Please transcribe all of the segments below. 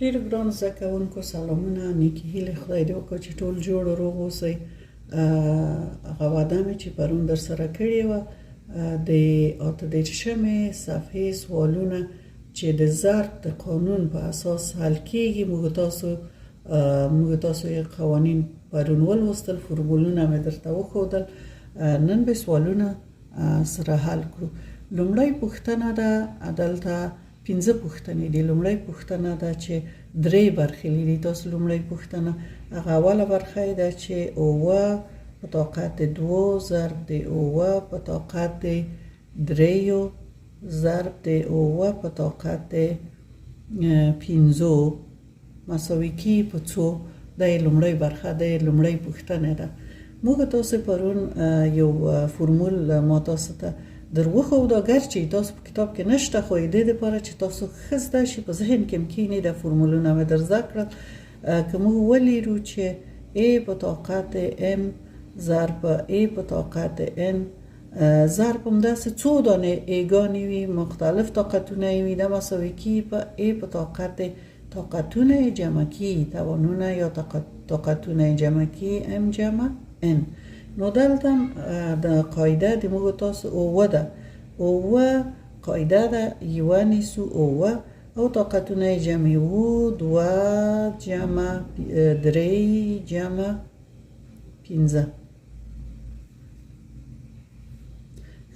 ډېر ګران زده کوونکو سلامونه، نیکې هیلې خدای دې وکړي چې ټول جوړ و روغ اوسئ. هغه وعده مې چې پرون در سره کړې وه د 88مې صفحې سوالونه چې د ضرب د قانون په اساس حل کېږي، موږ تاسو یې قوانین پرون ولوستل، فورمولونه مې درته وښودل. نن به سوالونه سره حل کړو. لومړی پوښتنه ده، دلته 15 پوښتنې دي. لومړی پوښتنه ده چې 3 برخې لري. تاسو لومړی پوښتنه هغه اوله برخه ده چې 9 په طاقت 2 ضرب د 9 په طاقت 3 ضرب د 9 په طاقت 15 مساوي کی په څو. دا لومړی برخه ده، لومړی پوښتنه ده. موږ تاسو پرون یو فورمول ما تاسو ته دروخو اگر چې تاسو په کتاب کې نشته، خو دې لپاره چې تاسو ښه زده شي په ذهن کې مکینې د فورمولونه مې در زده کړل. که موږ ولیرو چې A په طاقت M ضرب A په طاقت N ضرب همداسې څو دانې A ګانې وي، مختلف طاقتونه یې وي، دا مساوي کی په A په طاقت طاقتونه جمع کی توانونه یا طاقتونه جمع کی M جمع N. نو دلته د قاعده د موږ تاسو 9 ده. 9 قاعده ده یو نیسو 9 او طاقتونه جمع 2 جمع 3 جمع 15.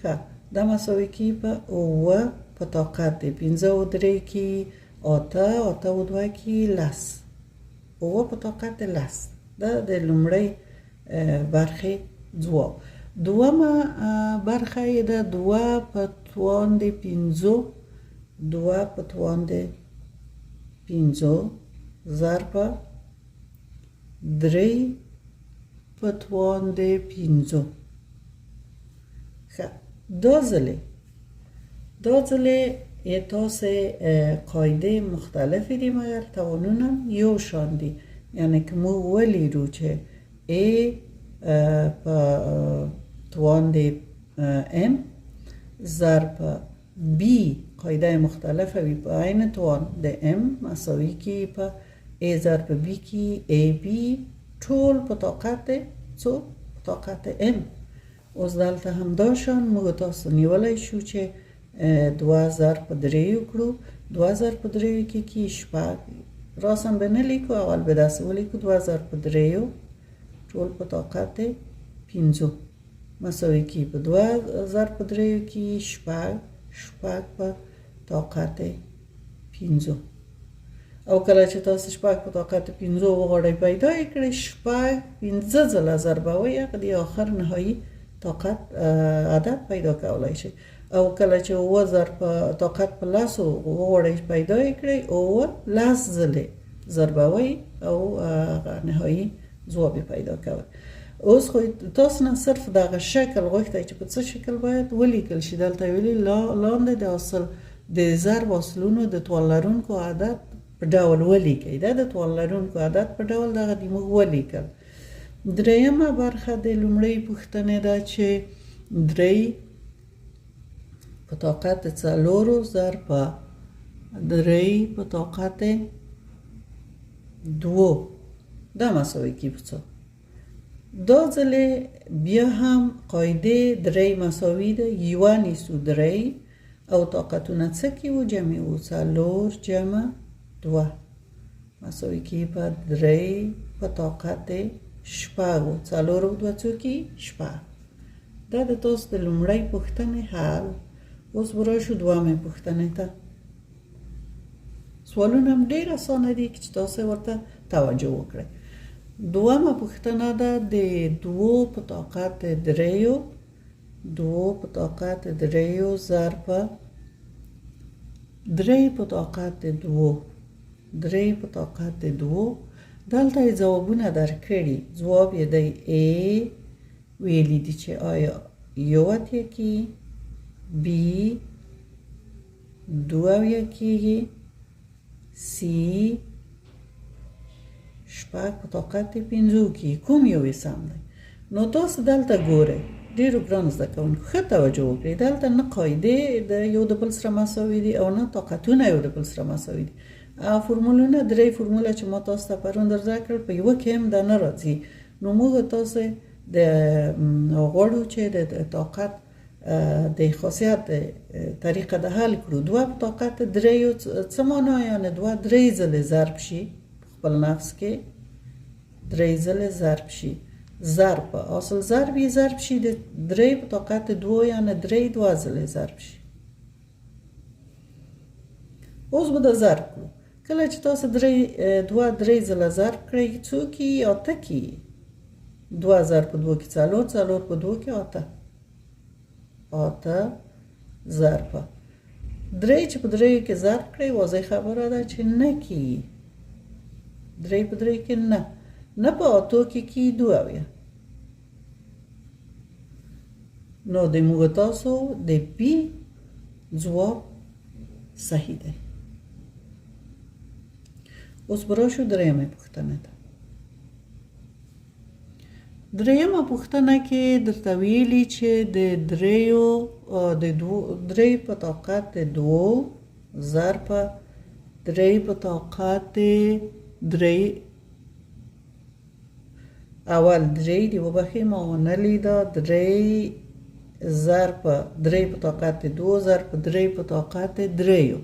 ښه، دا مساوي کی په 9 په طاقت 15 او 3 کی 8 او 2 کی 10. 9 په طاقت 10. دا د لومړی برخه جواب. دومه برخه ده 2 په توان د 15 2 په توان د 15 ضرب 3 په توان د 15. ښه، دا ځلې تاسو قاعده مختلفې دي مګر توانونه یو شان دي. یعنی که مو ولیرو چې A په توان د M ضرب B قاعده مختلفه وي په عین توان د M مساوي کی په A ضرب B کی AB ټول په طاقت څو؟ په طاقت M. اوس دلته هم دا شان موږ تاسو نیولی شو چې 2 ضرب 3 وکړو. 2 ضرب 3 کی 6 راسم به نه لیکو، اول به داسې ولیکو 2 ضرب 3 ټول په طاقت 15 مساوي کی په 2 ضرب 3 کی 6 په طاقت 15. او کله چې تاسو 6 په طاقت 15 وغواړئ پیدا یې کړئ، 6 15 ځله ضربوئ، هغه د آخر نهایي طاقت عدد پیدا کولی شئ. او کله چې 9 ضرب طاقت په 10 وغواړئ پیدا یې کړئ، 10 ځلې ضربوئ او نهایي ځواب پیدا کوي. اوس خو تاسو نه صرف دغه شکل غوښتئ چې په څه شکل باید ولیکل شي. دلته ویلي لاندې د حاصل د ضرب حاصلونو د توان لرونکو عدد په ډول ولیکئ. دا د توان لرونکو عدد په ډول دغه د موږ ولیکل. درېیمه برخه د لومړۍ پوښتنې ده چې 3 په طاقت 4 ضرب 3 په طاقت 2 دا مساوي کی په څو. دا ځلې بیا هم قاعده 3 مساوي ده، یو نیسو 3 او طاقتونه څه کی و جمع و 4 جمع 2 مساوي کی په 3 په طاقت 6 4 او 2 څو کی 6. دا د تاسو د لومړی پوښتنې حل. اوس برای شو دوامه پوښتنې ته. سوالونه هم ډېر اسانه دي چې تاسو ورته توجه وکړئ. دوامه پوښتنه ده د 2 په طاقت 3 2 په طاقت 3 ضرب 3 په طاقت 2 3 په طاقت 2. دلته جوابونه درکړي. جواب یې دی A ویلی دی چې آیا یو اتیا کی B 2 کیږي C 6 په طاقت 15 کی کوم یو سم دی؟ نو تاسو دلته ګورئ. ډېرو ګران زده کوونکو ښه توجه وکړئ. دلته نه قاعدې د یو د بل سره مساوي دي او نه طاقتونه یو د بل سره مساوي دي. فرمولونه درې فرموله چې ما تاسو ته پرون در زده کړل په یوه کې هم دا نه راځي نو موږ تاسو د غواړو چې د طاقت د خاصیت طریقه د حل کړو دوه په طاقت دریو څه معنا یعنی دوه درې ځله ضرب شي خپل نفس کې درې ځله ضرب شي ضرب اصل ضرب یې ضرب شي د درې په طاقت دوه یعنی درې دوه ځله ضرب شي اوس به د ضرب کړو کله چې تاسو دوه درې ځله ضرب کړئ څو کې اته کې دوه ضرب په دوه کې څلور څلور په دوه کې اته ضرب درې چې په درې کې ضرب کړئ واضح خبره ده چې نه کې درې په درې کې نه په اتو کې دوه وي نو د موږ تاسو د پی ځواب صحیح دی اوس براشو دریمه پوښتنه ده دریمه پوښتنه کې درته ویلي چې د درې په طاقت دو ضرب درې په طاقت درې اول درې دی وبخې ما ونه لیده درې ضرب درې په طاقت دو ضرب درې په طاقت دریو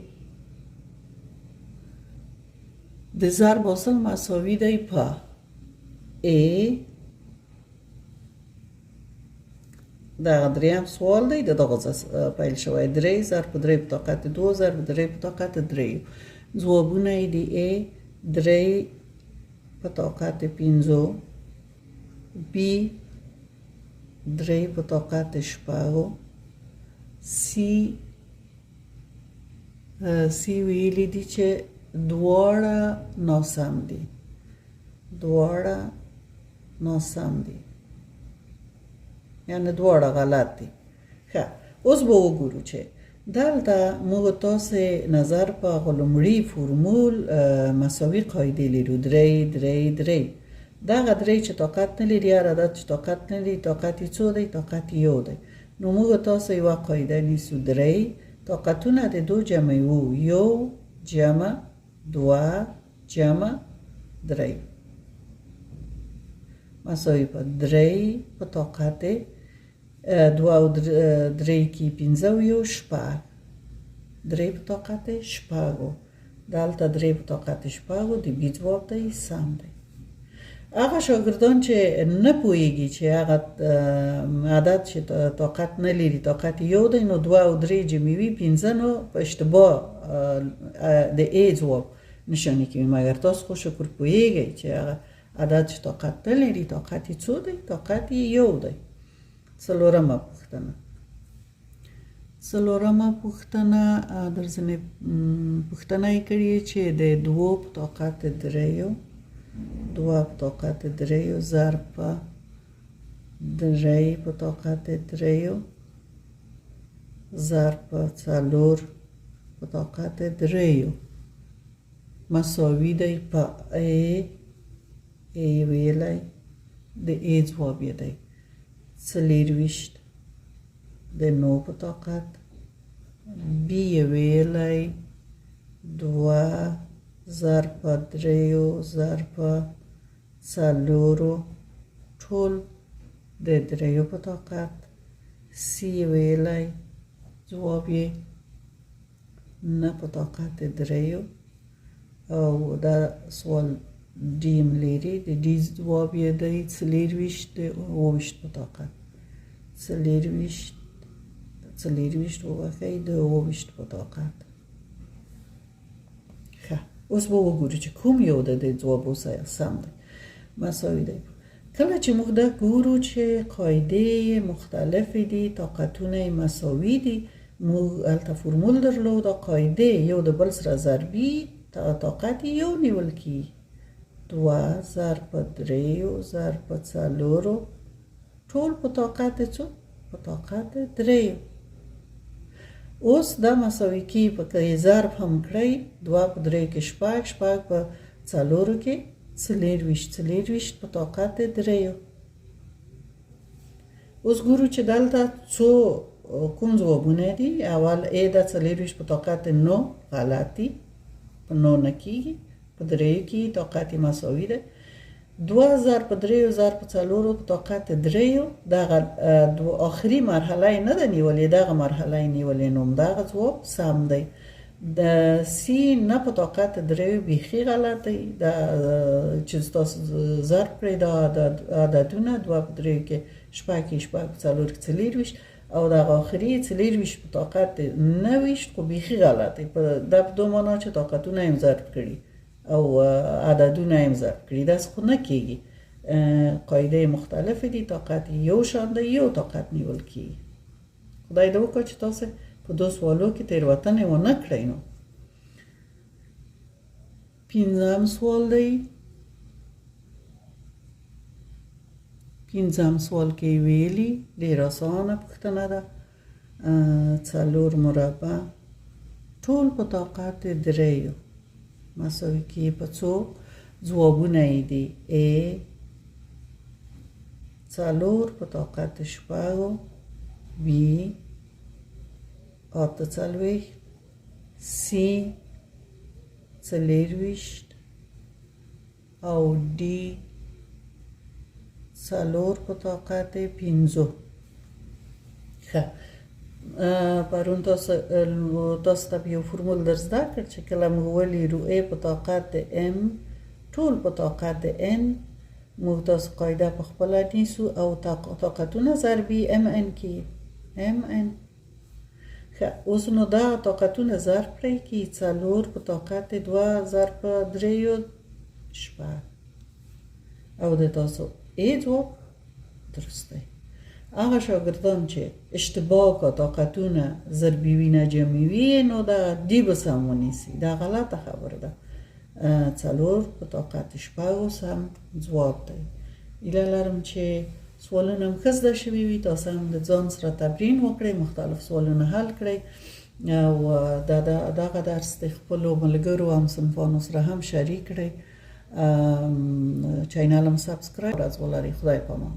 د ضرب اصل مساوی دی په ا دا دریم سوال دی دغه پیل شوی درې ضرب درې په طاقت دو ضرب درې په طاقت دریو ځوابونه یې دي ا درې په طاقت پنځو بی درې په طاقت شپږو سی ویلي دي چې دواړه ناسم دي یعنی دواړه غلط دي ښه اوس به وګورو چې دلته موږ تاسو نظر په لومړي فرمول مساوي قاعده لرو درې دغه درې چې طاقت نه لري هر عدد چې طاقت نه لري طاقت یې څو دی طاقت یو دی نو موږ تاسو یوه قاعده نیسو درې طاقتونه د دو جمع یو جمع دوه جمع درې مساوي په درې په طاقت دوه او درې کې پنځه او یو شپږ درې په طاقت شپږو دلته درې په طاقت شپږو د بي ځواب دی سم دی هغه شاګردان چې نه پوهیږي چې هغه عدد چې طاقت نه لري طاقت یو دی نو دوه او درې جمعوي پنځه نو په اشتباه د ای ځواب نشانه کوي مګر تاسو خو شکر پوهیږئ چې هغه عدد چې طاقت نه لري طاقت یې څو دی طاقت یې یو دی څلورمه پوښتنه درځنې پوښتنه یې کړې چې د دوو په طاقت دریو دوه په طاقت دریو ضرب په درې په طاقت دریو ضرب په څلور په طاقت دریو مساوي دی په ای ویلی د ای ځواب یې دی څلېرویشت د نو په طاقت بي یې ویلی دوه ضرب په دریو ضرب په څلورو ټول د دریو په طاقت سی یې ویلی ځواب یې نه په طاقت دریو او دا سوال ډیم لري د ډي ځواب یې دی څلېرویشت د اوویشت په طاقت څلېرویشت وبخښئ د اوویشت په طاقت ښه اوس به وګورو چې کوم یو د دې ځواب سم دی مساوي دی کله چې موږ دا ګورو چې قاعدې مختلفې دي طاقتونه یې مساوي دي موږ هلته فرمول درلود قاعدې یو د بل سره ضربي طاقت یو نیول کیږي دوه ضرب په دریو ضرب په څلورو ټول په طاقت څو په طاقت دریو اوس دا مساوي کی په کې ضرب هم کړئ دوه په درې کې شپږ په څلورو کې څلېرویشت په طاقت دریو اوس ګورو چې دلته څو کوم ځوابونه دي اول ا د څلېرویشت په طاقت نو غلط دي په 9 نه کېږي، په 3 کې طاقت مساوي ده. 2000 په 3000 په 4 په طاقت 3 دغه آخري مرحله نه ده نیولې، دغه مرحله نیولې نوم دغه ځواب سم دی. د سی نه په طاقت 3 بیخي غلط دی. د چې تاسو ضرب کړئ دا عددونه 2 په 3 کې شپږ کې شپږ په 4 کې 24 او د آخري 24 په طاقت 29 خو بیخي غلط دی. د دوه معنا چې طاقتونه هم ضرب کړي او عددونه هم ضرب کړي، داس خو نه کېږي. قاعده مختلف دي، طاقت یو شان دی، یو طاقت نیول کېږي. خدای دې وکړي چې تاسو په دو سوالو کې تېروتنې ونه کړئ. نو 5م سوال دی. 5م سوال کې ویلي ډېر اسانه پوښتنه ده. 4 مربع ټول په طاقت 3 مساوي کې په څو ځوابونه یې دي. A 4 په طاقت 6، B 48، C 24 او D 4 په طاقت 5. ښه، پرون تاسو ته یو فرمول در زده کړ چې کله موږ ولیدو A په طاقت M ټول په طاقت N، موږ تاسو قاعده په خپله نیسو او طاقتونه ضربي MN کې MN. ښه، اوس نو دا طاقتونه ضرب کړئ کې 4 په طاقت 2 ضرب په 3 شپږ او د تاسو A ځواب درست دی. هغه شاګردان چې اشتباه کا طاقتونه ضربي وي نه جمعي وي نو دا دی به سم ونیسي، دا غلطه خبره ده. 4 په طاقت 6 سم ځواب دی. ایله لرم چې سوالونه هم ښه زده شوي وي، تاسو هم د ځان سره تمرین وکړئ، مختلف سوالونه حل کړئ او دغه درس د خپلو ملګرو او همصنفانو سره هم شریک کړئ. چینل هم سبسکرایب ولرئ. خدای پامان.